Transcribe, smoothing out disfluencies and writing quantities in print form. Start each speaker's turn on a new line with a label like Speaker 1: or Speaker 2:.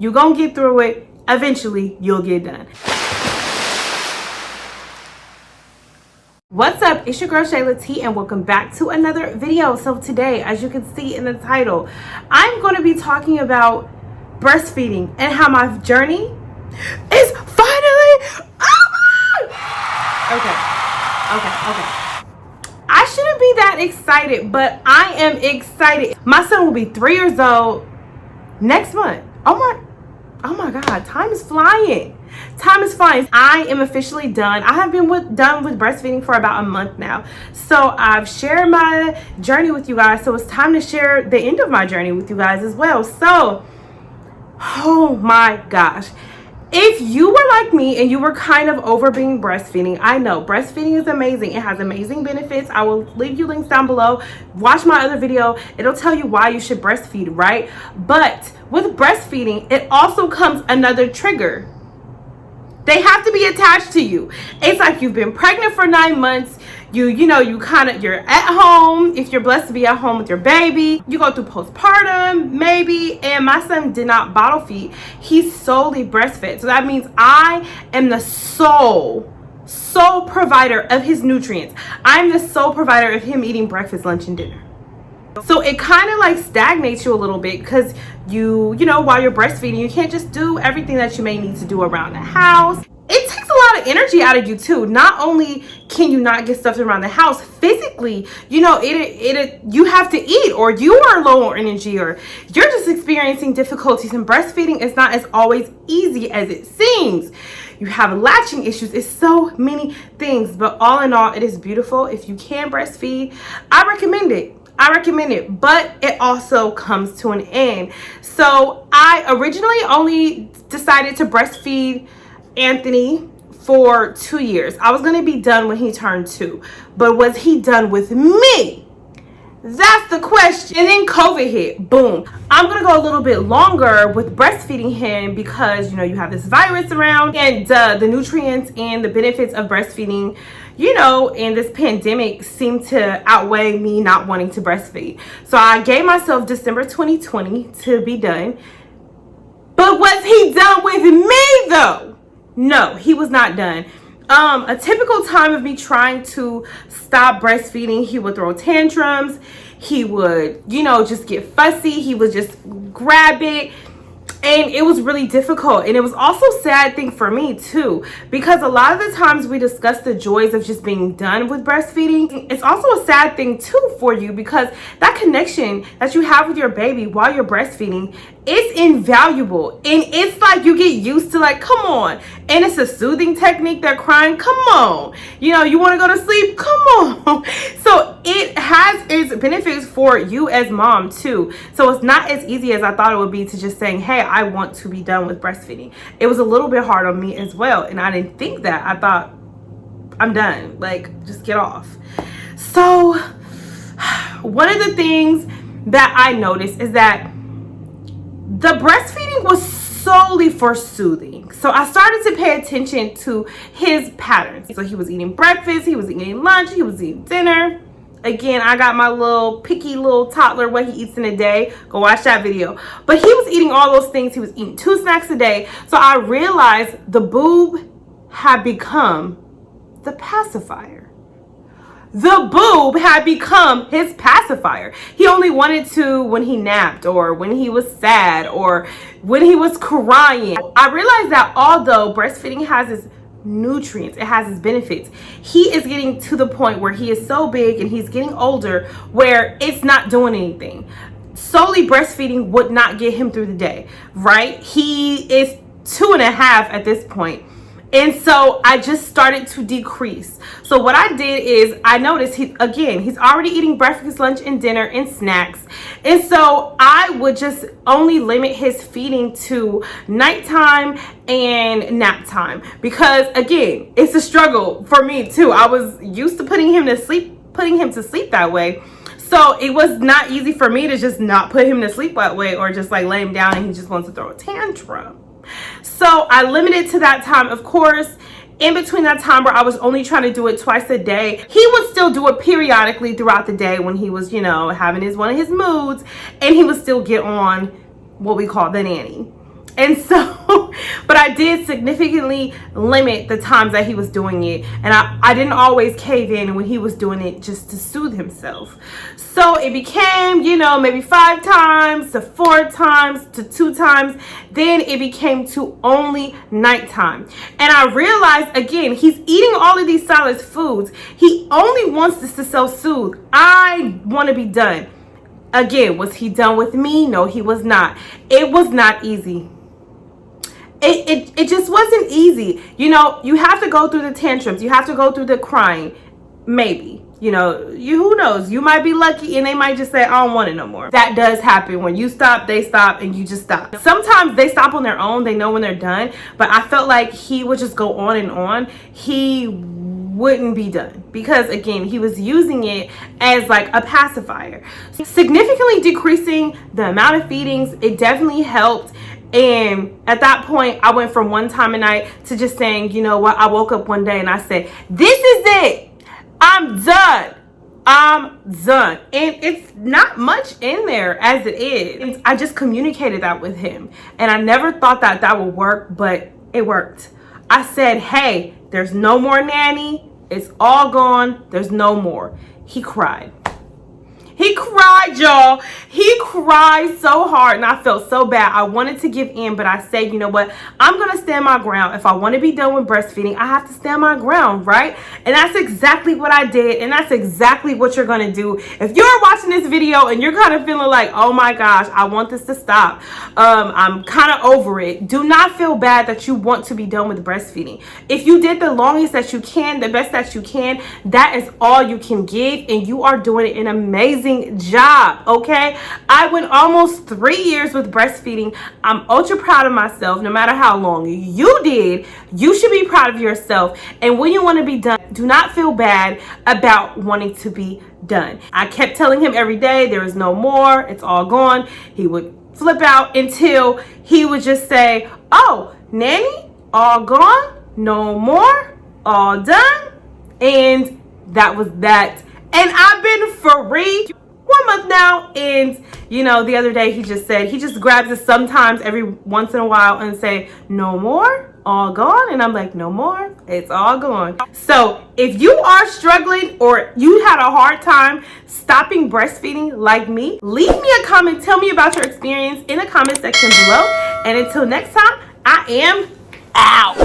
Speaker 1: You're gonna get through it. Eventually, you'll get done. What's up? It's your girl Shayla T, and welcome back to another video. So today, as you can see in the title, I'm going to be talking about breastfeeding and how my journey is finally over. Okay. I shouldn't be that excited, but I am excited. My son will be 3 years old next month. Oh my God, time is flying. Time is flying. I am officially done. I have been done with breastfeeding for about a month now. So I've shared my journey with you guys. So it's time to share the end of my journey with you guys as well. So, oh my gosh. If you were like me and you were kind of over being breastfeeding, I know breastfeeding is amazing. It has amazing benefits. I will leave you links down below. Watch my other video. It'll tell you why you should breastfeed, right? But with breastfeeding, it also comes another trigger. They have to be attached to you. It's like you've been pregnant for 9 months. You're at home. If you're blessed to be at home with your baby, you go through postpartum maybe. And my son did not bottle feed. He's solely breastfed. So that means I am the sole provider of his nutrients. I'm the sole provider of him eating breakfast, lunch, and dinner. So it kind of like stagnates you a little bit because you know, while you're breastfeeding, you can't just do everything that you may need to do around the house. It takes a lot of energy out of you too. Not only can you not get stuff around the house physically, you know, you have to eat, or you are low on energy, or you're just experiencing difficulties. And breastfeeding is not as always easy as it seems. You have latching issues. It's so many things, but all in all, it is beautiful. If you can breastfeed, I recommend it. But it also comes to an end. So I originally only decided to breastfeed Anthony for 2 years. I was going to be done when he turned 2, but was he done with me? That's the question. And then COVID hit. Boom. I'm going to go a little bit longer with breastfeeding him because, you know, you have this virus around, and the nutrients and the benefits of breastfeeding, you know, and this pandemic seemed to outweigh me not wanting to breastfeed. So I gave myself December 2020 to be done. But was he done with me though? No, he was not done. A typical time of me trying to stop breastfeeding, he would throw tantrums. He would, you know, just get fussy. He would just grab it. And it was really difficult. And it was also a sad thing for me too, because a lot of the times we discuss the joys of just being done with breastfeeding. It's also a sad thing too for you, because that connection that you have with your baby while you're breastfeeding is invaluable. And it's like you get used to, like, come on. And it's a soothing technique. They're crying, come on. You know, you want to go to sleep? Come on. So it has its benefits for you as mom too. So it's not as easy as I thought it would be to just saying, hey, I want to be done with breastfeeding. It was a little bit hard on me as well. And I didn't think that. I thought, I'm done. Like, just get off. So one of the things that I noticed is that the breastfeeding was solely for soothing. So I started to pay attention to his patterns. So he was eating breakfast, he was eating lunch, he was eating dinner. Again, I got my little picky little toddler, what he eats in a day. Go watch that video. But he was eating all those things. He was eating 2 snacks a day. So I realized the boob had become the pacifier. The boob had become his pacifier. He only wanted to when he napped, or when he was sad, or when he was crying. I realized that although breastfeeding has its nutrients, it has its benefits, he is getting to the point where he is so big and he's getting older where it's not doing anything. Solely breastfeeding would not get him through the day, right? He is 2.5 at this point. And so I just started to decrease. So what I did is I noticed he's already eating breakfast, lunch, and dinner and snacks. And so I would just only limit his feeding to nighttime and nap time. Because again, it's a struggle for me too. I was used to putting him to sleep that way. So it was not easy for me to just not put him to sleep that way, or just like lay him down and he just wants to throw a tantrum. So I limited to that time. Of course, in between that time where I was only trying to do it twice a day, he would still do it periodically throughout the day when he was, you know, having one of his moods, and he would still get on what we call the nanny. And so, but I did significantly limit the times that he was doing it. And I didn't always cave in when he was doing it just to soothe himself. So it became, maybe 5 times to 4 times to 2 times. Then it became to only nighttime. And I realized, again, he's eating all of these solid foods. He only wants this to self-soothe. I want to be done. Again, was he done with me? No, he was not. It was not easy. It just wasn't easy. You have to go through the tantrums. You have to go through the crying. Maybe. Who knows? You might be lucky and they might just say, I don't want it no more. That does happen. When you stop, they stop, and you just stop. Sometimes they stop on their own. They know when they're done. But I felt like he would just go on and on. He wouldn't be done because, again, he was using it as like a pacifier. Significantly decreasing the amount of feedings, it definitely helped. And at that point, I went from 1 time a night to just saying, you know what, I woke up one day and I said, this is it. I'm done. I'm done. And it's not much in there as it is. I just communicated that with him. And I never thought that that would work, but it worked. I said, hey, there's no more nanny. It's all gone. There's no more. He cried. He cried, y'all. He cried so hard and I felt so bad. I wanted to give in, but I said, you know what? I'm going to stand my ground. If I want to be done with breastfeeding, I have to stand my ground, right? And that's exactly what I did. And that's exactly what you're going to do. If you're watching this video and you're kind of feeling like, oh my gosh, I want this to stop. I'm kind of over it. Do not feel bad that you want to be done with breastfeeding. If you did the longest that you can, the best that you can, that is all you can give. And you are doing an amazing job. Okay, I went almost 3 years with breastfeeding. I'm ultra proud of myself. No matter how long you did, you should be proud of yourself. And when you want to be done, do not feel bad about wanting to be done. I kept telling him every day, there is no more, it's all gone. He would flip out until he would just say, oh, nanny, all gone, no more, all done. And that was that. And I've been free 1 month now. And the other day he just said, he just grabs it sometimes every once in a while and say, no more, all gone. And I'm like, no more, it's all gone. So if you are struggling or you had a hard time stopping breastfeeding like me, leave me a comment. Tell me about your experience in the comment section below. And until next time, I am out.